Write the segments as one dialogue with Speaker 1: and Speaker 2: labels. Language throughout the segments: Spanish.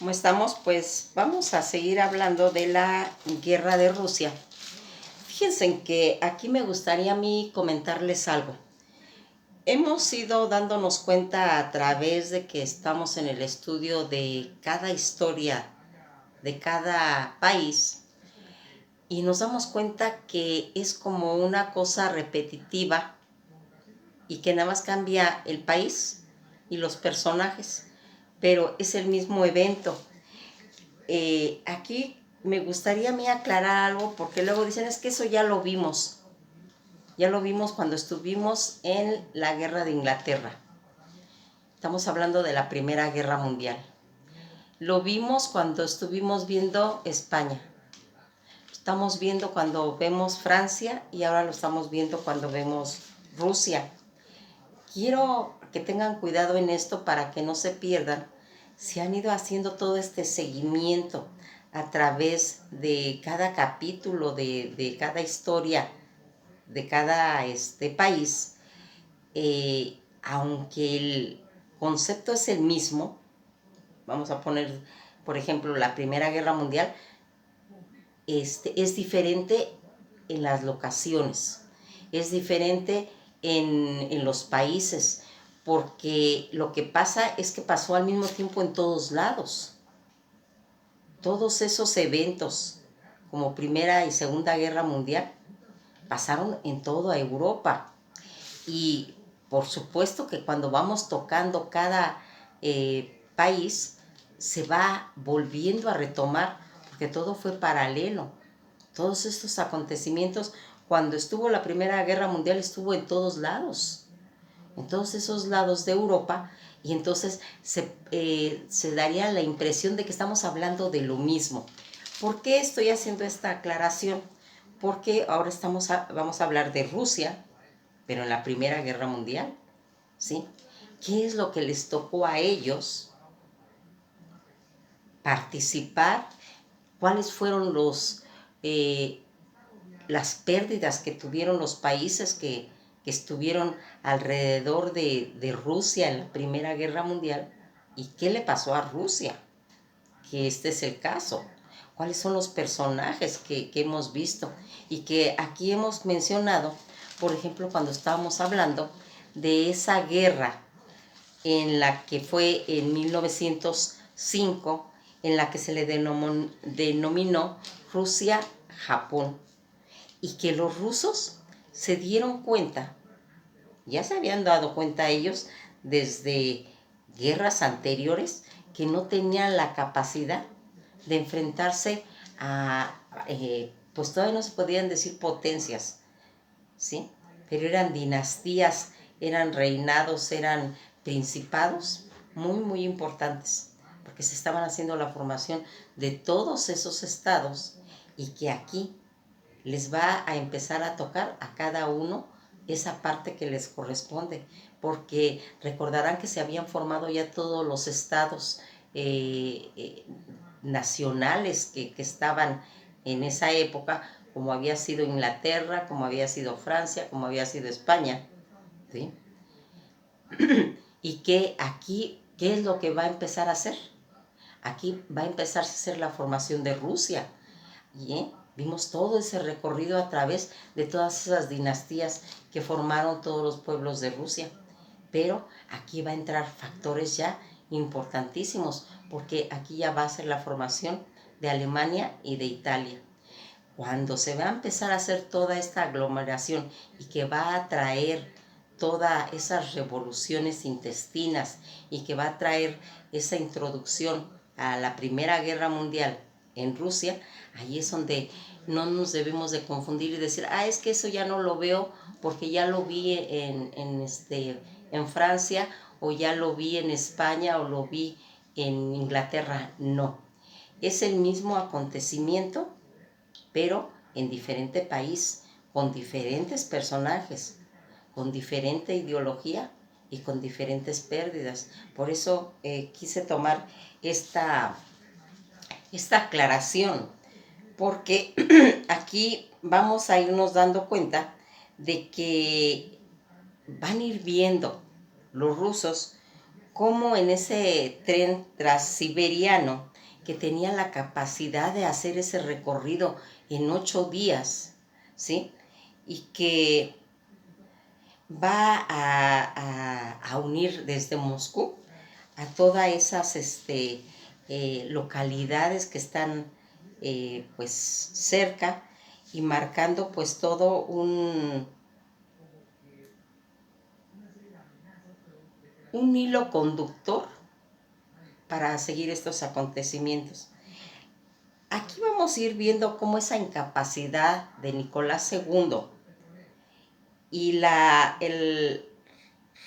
Speaker 1: ¿Cómo estamos? Pues vamos a seguir hablando de la guerra de Rusia. Fíjense en que aquí me gustaría a mí comentarles algo. Hemos ido dándonos cuenta a través de que estamos en el estudio de cada historia de cada país y nos damos cuenta que es como una cosa repetitiva y que nada más cambia el país y los personajes, pero es el mismo evento. Aquí me gustaría a mí aclarar algo porque luego dicen es que eso ya lo vimos cuando estuvimos en la guerra de Inglaterra. Estamos hablando de la Primera Guerra Mundial. Lo vimos cuando estuvimos viendo España. Estamos viendo cuando vemos Francia y ahora lo estamos viendo cuando vemos Rusia. Quiero que tengan cuidado en esto para que no se pierdan. Se han ido haciendo todo este seguimiento a través de cada capítulo, de cada historia, de cada país. Aunque el concepto es el mismo, vamos a poner, por ejemplo, la Primera Guerra Mundial, es diferente en las locaciones, es diferente en los países, porque lo que pasa es que pasó al mismo tiempo en todos lados. Todos esos eventos, como Primera y Segunda Guerra Mundial, pasaron en toda Europa. Y por supuesto que cuando vamos tocando cada país, se va volviendo a retomar, porque todo fue paralelo. Todos estos acontecimientos, cuando estuvo la Primera Guerra Mundial, estuvo en todos lados, en todos esos lados de Europa, y entonces se daría la impresión de que estamos hablando de lo mismo. ¿Por qué estoy haciendo esta aclaración? Porque ahora vamos a hablar de Rusia, pero en la Primera Guerra Mundial, ¿sí? ¿Qué es lo que les tocó a ellos participar? ¿Cuáles fueron las pérdidas que tuvieron los países que estuvieron alrededor de Rusia en la Primera Guerra Mundial? ¿Y qué le pasó a Rusia? Que este es el caso. ¿Cuáles son los personajes que hemos visto? Y que aquí hemos mencionado, por ejemplo, cuando estábamos hablando de esa guerra en la que fue en 1905, en la que se le denominó Rusia-Japón, y que los rusos se dieron cuenta, ya se habían dado cuenta ellos desde guerras anteriores, que no tenían la capacidad de enfrentarse a, pues todavía no se podían decir potencias, ¿sí? Pero eran dinastías, eran reinados, eran principados muy, muy importantes, porque se estaban haciendo la formación de todos esos estados y que aquí les va a empezar a tocar a cada uno esa parte que les corresponde, porque recordarán que se habían formado ya todos los estados nacionales que estaban en esa época, como había sido Inglaterra, como había sido Francia, como había sido España, ¿sí? Y que aquí, ¿qué es lo que va a empezar a hacer? Aquí va a empezar a hacer la formación de Rusia. Y vimos todo ese recorrido a través de todas esas dinastías que formaron todos los pueblos de Rusia. Pero aquí va a entrar factores ya importantísimos, porque aquí ya va a ser la formación de Alemania y de Italia. Cuando se va a empezar a hacer toda esta aglomeración y que va a traer todas esas revoluciones intestinas y que va a traer esa introducción a la Primera Guerra Mundial en Rusia, ahí es donde no nos debemos de confundir y decir, es que eso ya no lo veo porque ya lo vi en Francia, o ya lo vi en España, o lo vi en Inglaterra. No, es el mismo acontecimiento, pero en diferente país, con diferentes personajes, con diferente ideología y con diferentes pérdidas. Por eso quise tomar esta aclaración, porque aquí vamos a irnos dando cuenta de que van a ir viendo los rusos cómo en ese tren transsiberiano que tenía la capacidad de hacer ese recorrido en 8 días, ¿sí? Y que va a unir desde Moscú a todas esas localidades que están pues cerca, y marcando pues todo un hilo conductor para seguir estos acontecimientos. Aquí vamos a ir viendo cómo esa incapacidad de Nicolás II y el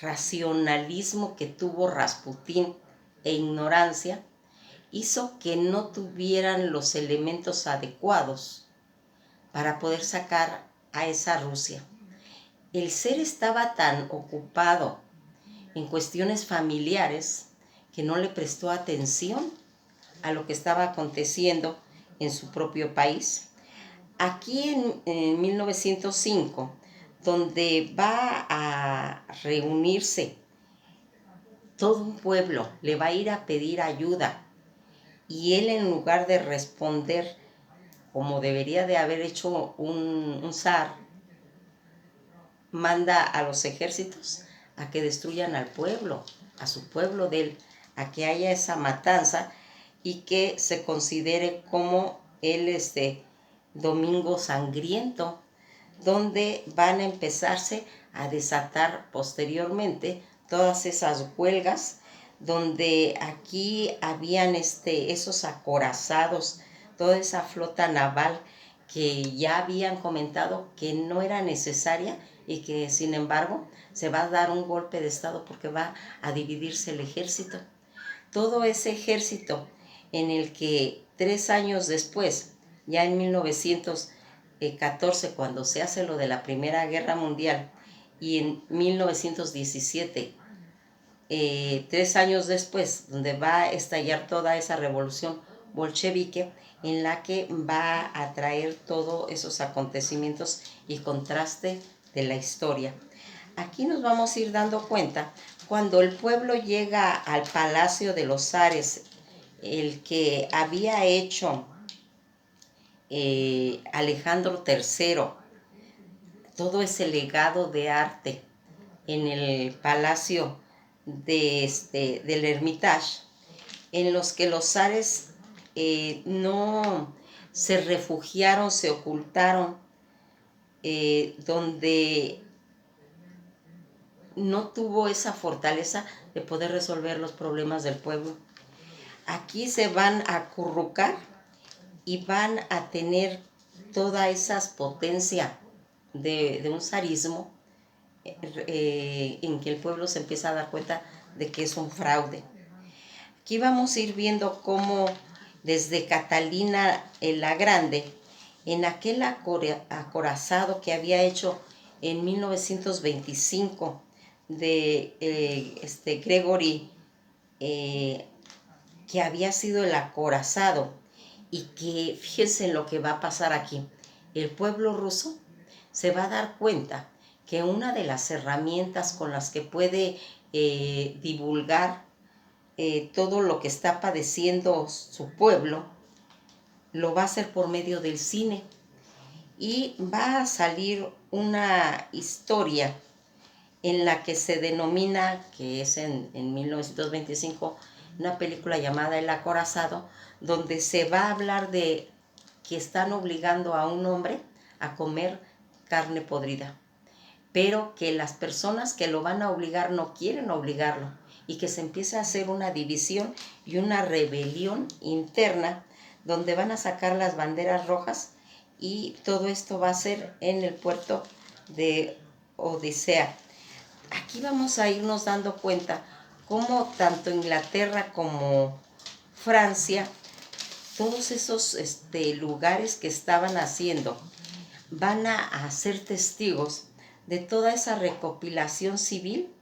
Speaker 1: racionalismo que tuvo Rasputín e ignorancia hizo que no tuvieran los elementos adecuados para poder sacar a esa Rusia. El ser estaba tan ocupado en cuestiones familiares que no le prestó atención a lo que estaba aconteciendo en su propio país. Aquí en 1905, donde va a reunirse todo un pueblo, le va a ir a pedir ayuda, y él, en lugar de responder como debería de haber hecho un zar, manda a los ejércitos a que destruyan al pueblo, a su pueblo de él, a que haya esa matanza y que se considere como el domingo sangriento, donde van a empezarse a desatar posteriormente todas esas huelgas, donde aquí habían esos acorazados, toda esa flota naval que ya habían comentado que no era necesaria, y que sin embargo se va a dar un golpe de estado porque va a dividirse el ejército. Todo ese ejército en el que 3 años después, ya en 1914, cuando se hace lo de la Primera Guerra Mundial, y en 1917, 3 años después, donde va a estallar toda esa revolución bolchevique, en la que va a traer todos esos acontecimientos y contraste de la historia. Aquí nos vamos a ir dando cuenta cuando el pueblo llega al Palacio de los Zares, el que había hecho Alejandro III, todo ese legado de arte en el Palacio del Hermitage, en los que los zares no se refugiaron, se ocultaron, donde no tuvo esa fortaleza de poder resolver los problemas del pueblo. Aquí se van a acurrucar y van a tener toda esa potencia de un zarismo, en que el pueblo se empieza a dar cuenta de que es un fraude. Aquí vamos a ir viendo cómo desde Catalina la Grande, en aquel acorazado que había hecho en 1925 de Gregory, que había sido el acorazado, y que fíjense en lo que va a pasar aquí. El pueblo ruso se va a dar cuenta que una de las herramientas con las que puede divulgar todo lo que está padeciendo su pueblo, lo va a hacer por medio del cine. Y va a salir una historia en la que se denomina, que es en 1925, una película llamada El acorazado, donde se va a hablar de que están obligando a un hombre a comer carne podrida, pero que las personas que lo van a obligar no quieren obligarlo, y que se empieza a hacer una división y una rebelión interna, donde van a sacar las banderas rojas, y todo esto va a ser en el puerto de Odisea. Aquí vamos a irnos dando cuenta cómo tanto Inglaterra como Francia, todos esos lugares que estaban haciendo, van a ser testigos de toda esa recopilación civil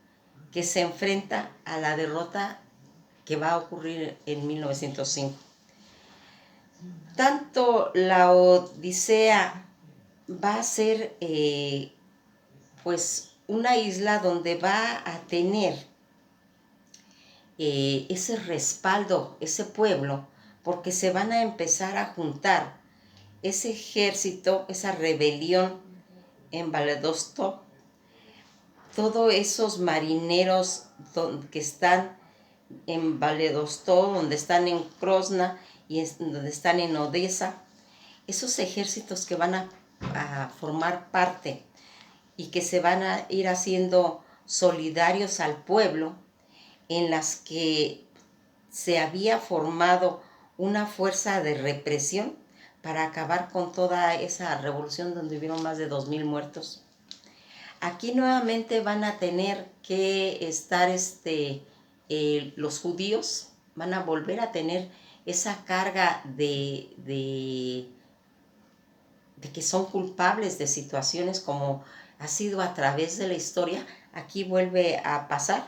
Speaker 1: que se enfrenta a la derrota que va a ocurrir en 1905. Tanto la Odisea va a ser pues una isla donde va a tener ese respaldo, ese pueblo, porque se van a empezar a juntar ese ejército, esa rebelión en Valadostok, todos esos marineros que están en Valadostok, donde están en Krosna y donde están en Odessa, esos ejércitos que van a formar parte y que se van a ir haciendo solidarios al pueblo, en las que se había formado una fuerza de represión para acabar con toda esa revolución donde hubieron más de 2000 muertos. Aquí nuevamente van a tener que estar los judíos, van a volver a tener esa carga de que son culpables de situaciones como ha sido a través de la historia, aquí vuelve a pasar,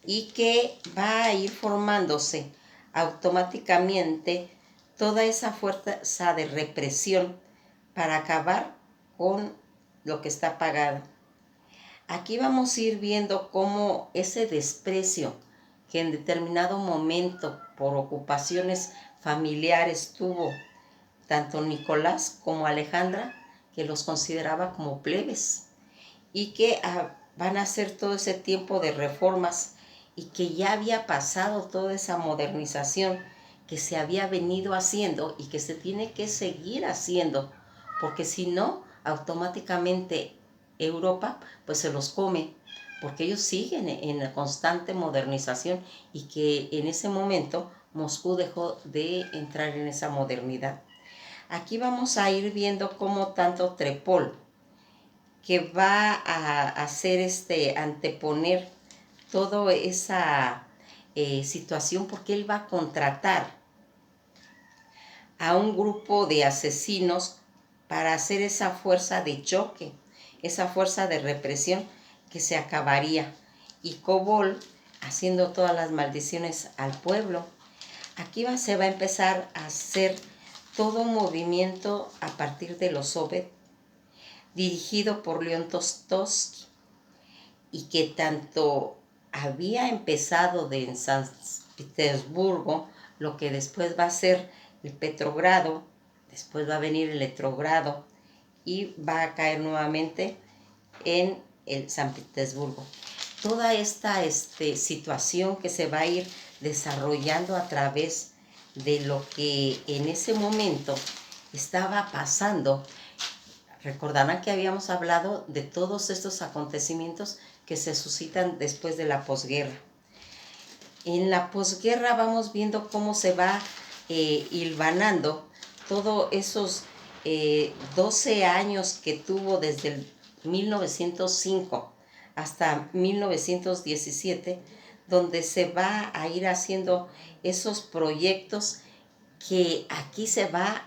Speaker 1: y que va a ir formándose automáticamente toda esa fuerza de represión para acabar con lo que está pagado. Aquí vamos a ir viendo cómo ese desprecio que en determinado momento por ocupaciones familiares tuvo tanto Nicolás como Alejandra, que los consideraba como plebes, y que van a hacer todo ese tiempo de reformas y que ya había pasado toda esa modernización que se había venido haciendo y que se tiene que seguir haciendo, porque si no, automáticamente Europa pues se los come, porque ellos siguen en la constante modernización y que en ese momento Moscú dejó de entrar en esa modernidad. Aquí vamos a ir viendo cómo tanto Trepol, que va a hacer anteponer toda esa situación, porque él va a contratar a un grupo de asesinos para hacer esa fuerza de choque, esa fuerza de represión que se acabaría. Y Kobol haciendo todas las maldiciones al pueblo. Aquí se va a empezar a hacer todo un movimiento a partir de los Soviets, dirigido por León Tolstói, y que tanto había empezado en San Petersburgo, lo que después va a ser el Petrogrado, después va a venir el Letrogrado y va a caer nuevamente en el San Petersburgo. Toda esta situación que se va a ir desarrollando a través de lo que en ese momento estaba pasando. Recordarán que habíamos hablado de todos estos acontecimientos que se suscitan después de la posguerra. En la posguerra vamos viendo cómo se va hilvanando todos esos 12 años que tuvo desde el 1905 hasta 1917, donde se va a ir haciendo esos proyectos que aquí se va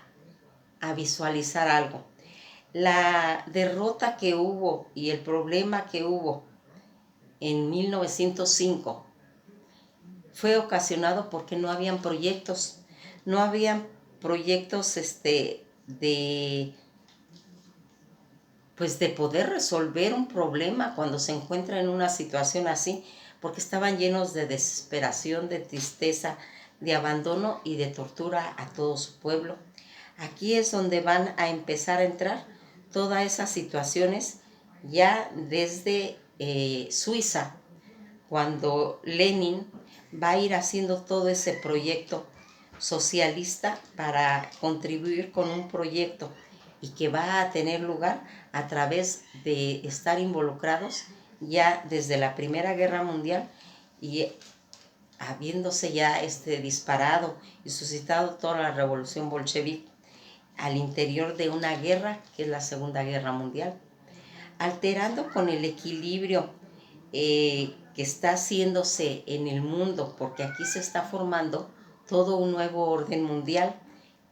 Speaker 1: a visualizar algo. La derrota que hubo y el problema que hubo en 1905 fue ocasionado porque no habían proyectos, de poder resolver un problema cuando se encuentra en una situación así, porque estaban llenos de desesperación, de tristeza, de abandono y de tortura a todo su pueblo. Aquí es donde van a empezar a entrar todas esas situaciones ya desde Suiza, cuando Lenin va a ir haciendo todo ese proyecto socialista para contribuir con un proyecto y que va a tener lugar a través de estar involucrados ya desde la Primera Guerra Mundial y habiéndose ya disparado y suscitado toda la revolución bolchevique al interior de una guerra que es la Segunda Guerra Mundial, alterando con el equilibrio que está haciéndose en el mundo, porque aquí se está formando todo un nuevo orden mundial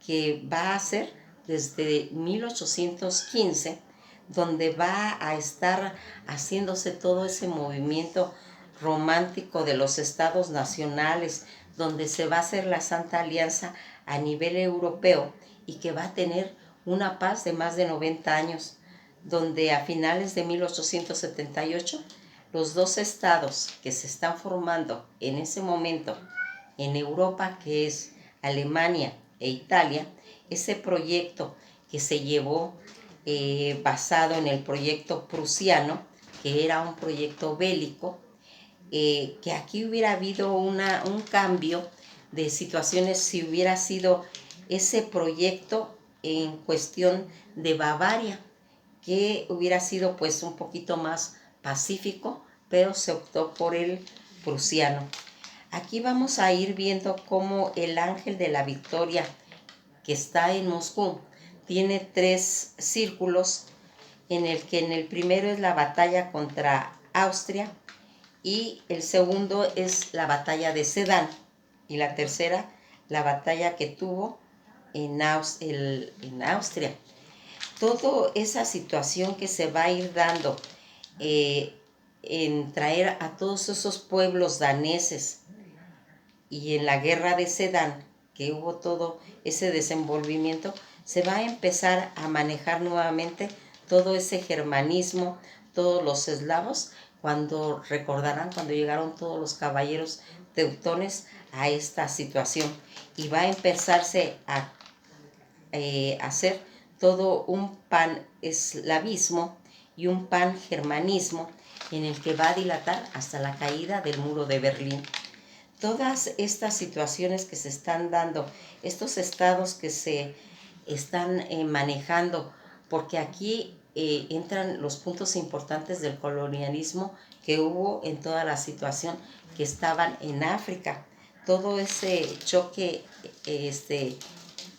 Speaker 1: que va a ser desde 1815, donde va a estar haciéndose todo ese movimiento romántico de los estados nacionales, donde se va a hacer la Santa Alianza a nivel europeo y que va a tener una paz de más de 90 años, donde a finales de 1878 los dos estados que se están formando en ese momento en Europa, que es Alemania e Italia, ese proyecto que se llevó basado en el proyecto prusiano, que era un proyecto bélico, que aquí hubiera habido un cambio de situaciones si hubiera sido ese proyecto en cuestión de Bavaria, que hubiera sido pues un poquito más pacífico, pero se optó por el prusiano. Aquí vamos a ir viendo cómo el Ángel de la Victoria, que está en Moscú, tiene 3 círculos, en el primero es la batalla contra Austria, y el segundo es la batalla de Sedán, y la tercera, la batalla que tuvo en Austria. Toda esa situación que se va a ir dando en traer a todos esos pueblos daneses, y en la guerra de Sedán, que hubo todo ese desenvolvimiento, se va a empezar a manejar nuevamente todo ese germanismo, todos los eslavos, cuando recordarán cuando llegaron todos los caballeros teutones a esta situación, y va a empezarse a hacer todo un pan-eslavismo y un pan-germanismo en el que va a dilatar hasta la caída del muro de Berlín. Todas estas situaciones que se están dando, estos estados que se están manejando, porque aquí entran los puntos importantes del colonialismo que hubo en toda la situación que estaban en África, todo ese choque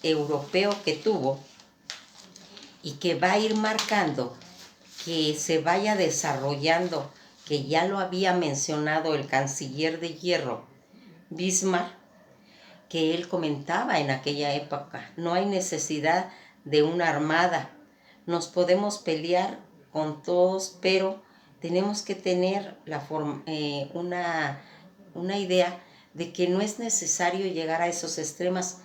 Speaker 1: europeo que tuvo, y que va a ir marcando que se vaya desarrollando, que ya lo había mencionado el canciller de hierro, Bismarck, que él comentaba en aquella época: no hay necesidad de una armada, nos podemos pelear con todos, pero tenemos que tener una idea de que no es necesario llegar a esos extremos,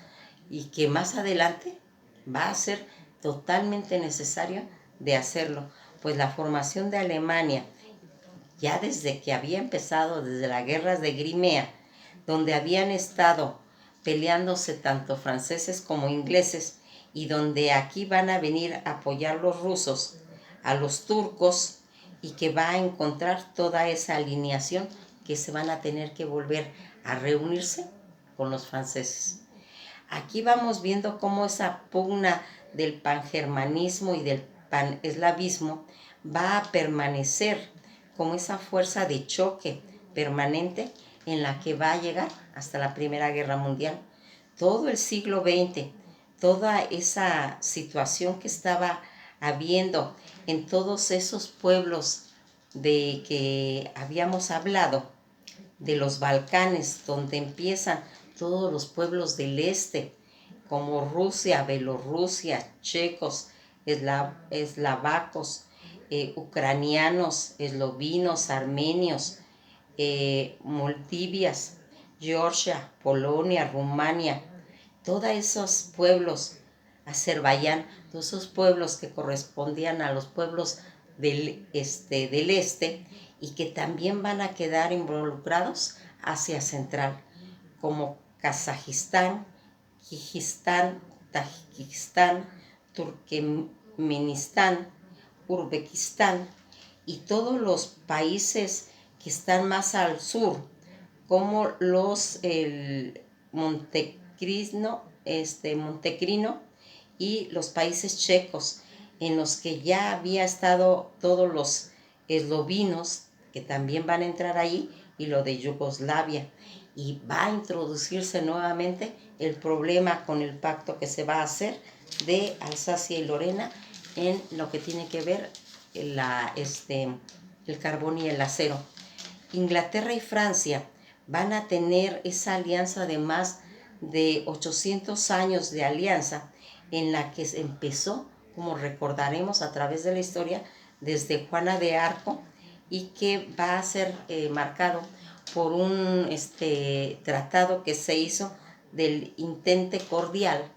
Speaker 1: y que más adelante va a ser totalmente necesario de hacerlo, pues la formación de Alemania, ya desde que había empezado, desde las guerras de Crimea, donde habían estado peleándose tanto franceses como ingleses, y donde aquí van a venir a apoyar los rusos a los turcos, y que va a encontrar toda esa alineación que se van a tener que volver a reunirse con los franceses. Aquí vamos viendo cómo esa pugna del pangermanismo y del paneslavismo va a permanecer como esa fuerza de choque permanente en la que va a llegar hasta la Primera Guerra Mundial. Todo el siglo XX, toda esa situación que estaba habiendo en todos esos pueblos de que habíamos hablado, de los Balcanes, donde empiezan todos los pueblos del este, como Rusia, Bielorrusia, checos, eslavacos, ucranianos, eslovinos, armenios, Moldavias, Georgia, Polonia, Rumania, todos esos pueblos, Azerbaiyán, todos esos pueblos que correspondían a los pueblos del este, y que también van a quedar involucrados Asia Central, como Kazajistán, Kirguistán, Tayikistán, Turkmenistán, Uzbekistán, y todos los países que están más al sur, como Montecrino y los países checos, en los que ya había estado todos los eslovinos, que también van a entrar ahí, y lo de Yugoslavia, y va a introducirse nuevamente el problema con el pacto que se va a hacer de Alsacia y Lorena en lo que tiene que ver el carbón y el acero. Inglaterra y Francia van a tener esa alianza de más de 800 años de alianza, en la que se empezó, como recordaremos a través de la historia, desde Juana de Arco, y que va a ser marcado por un tratado que se hizo del Entente Cordial,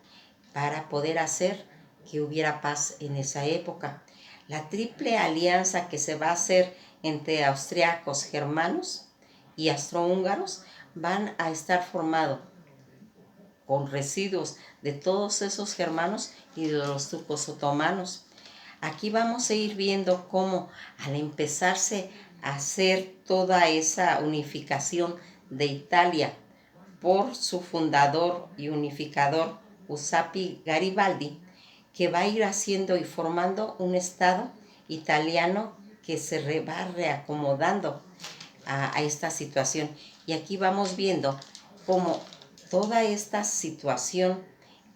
Speaker 1: para poder hacer que hubiera paz en esa época. La triple alianza que se va a hacer entre austriacos, germanos y austrohúngaros van a estar formado con residuos de todos esos germanos y de los turcos otomanos. Aquí vamos a ir viendo cómo al empezarse a hacer toda esa unificación de Italia por su fundador y unificador Giuseppe Garibaldi, que va a ir haciendo y formando un estado italiano que se va reacomodando a esta situación. Y aquí vamos viendo cómo toda esta situación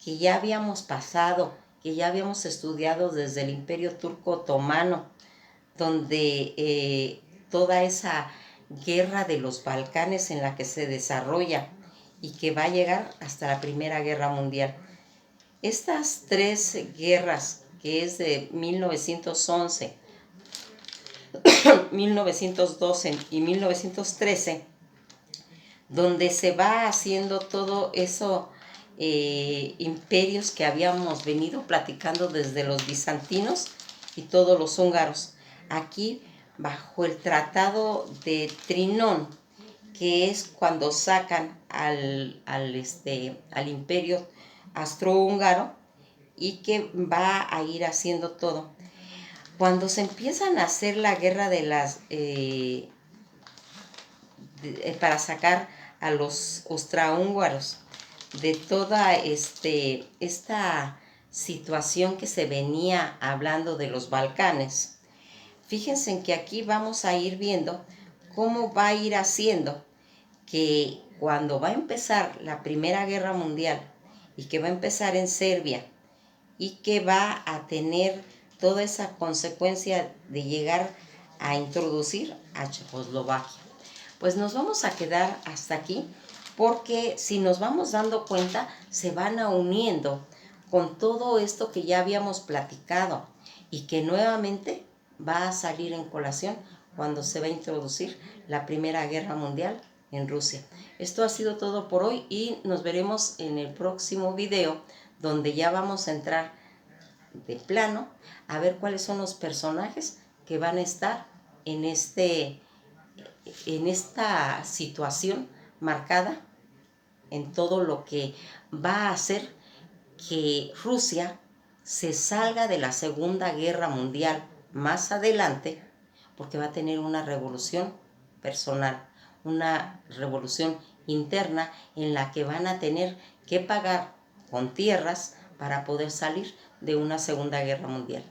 Speaker 1: que ya habíamos pasado, que ya habíamos estudiado desde el Imperio Turco Otomano, donde toda esa guerra de los Balcanes en la que se desarrolla y que va a llegar hasta la Primera Guerra Mundial. Estas tres guerras, que es de 1911, 1912 y 1913, donde se va haciendo todo eso, imperios que habíamos venido platicando desde los bizantinos y todos los húngaros. Aquí, bajo el Tratado de Trinón, que es cuando sacan al imperio austrohúngaro y que va a ir haciendo todo. Cuando se empiezan a hacer la guerra de las para sacar a los austrohúngaros de toda esta situación que se venía hablando de los Balcanes, fíjense en que aquí vamos a ir viendo cómo va a ir haciendo que cuando va a empezar la Primera Guerra Mundial y que va a empezar en Serbia y que va a tener toda esa consecuencia de llegar a introducir a Checoslovaquia. Pues nos vamos a quedar hasta aquí porque si nos vamos dando cuenta se van uniendo con todo esto que ya habíamos platicado y que nuevamente va a salir en colación cuando se va a introducir la Primera Guerra Mundial en Rusia. Esto ha sido todo por hoy y nos veremos en el próximo video donde ya vamos a entrar de plano a ver cuáles son los personajes que van a estar en esta situación marcada en todo lo que va a hacer que Rusia se salga de la Segunda Guerra Mundial más adelante, porque va a tener una revolución personal, una revolución interna en la que van a tener que pagar con tierras para poder salir de una Segunda Guerra Mundial.